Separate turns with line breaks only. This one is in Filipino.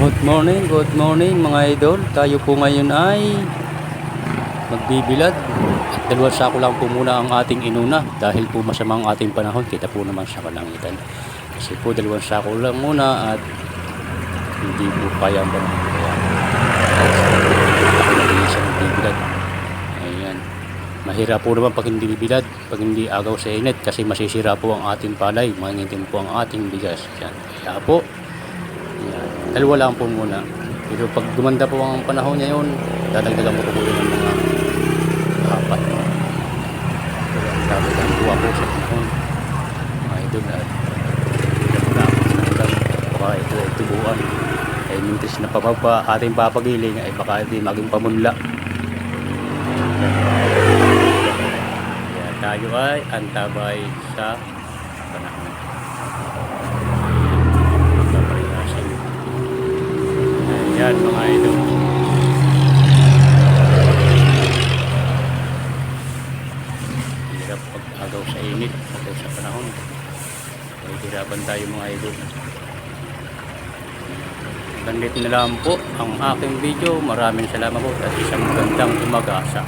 Good morning mga idol. Tayo po ngayon ay magbibilad. At 2 sako lang po muna ang ating inuna dahil po masama ang ating panahon. Kita po naman sa kalangitan. Kasi po 2 sako lang muna at hindi po kaya ang panahon. Kaya sa magbibilad. Ayan. Mahirap po naman pag hindi bibilad, pag hindi agaw sa init kasi masisira po ang ating palay. Mangingitim po ang ating bigas. Yan. Kaya po, yan. 2 lang po muna. Pero pag gumanda po ang panahon ngayon, dadagdagan ko po yun ng mga 4. Pero ang dapat ang buwa po sa panahon. Mga idol at baka ito ay tubuan. Ay mintis na pababa ating papagiling ay baka hindi maging pamunla. Kaya tayo ay antabay sa panahon. Ayan mga idol. Hirap pag-agaw sa init, agaw sa panahon. Hirapan tayo mga idol. Ganito na lang po ang aking video. Maraming salamat po at isang magandang umaga sa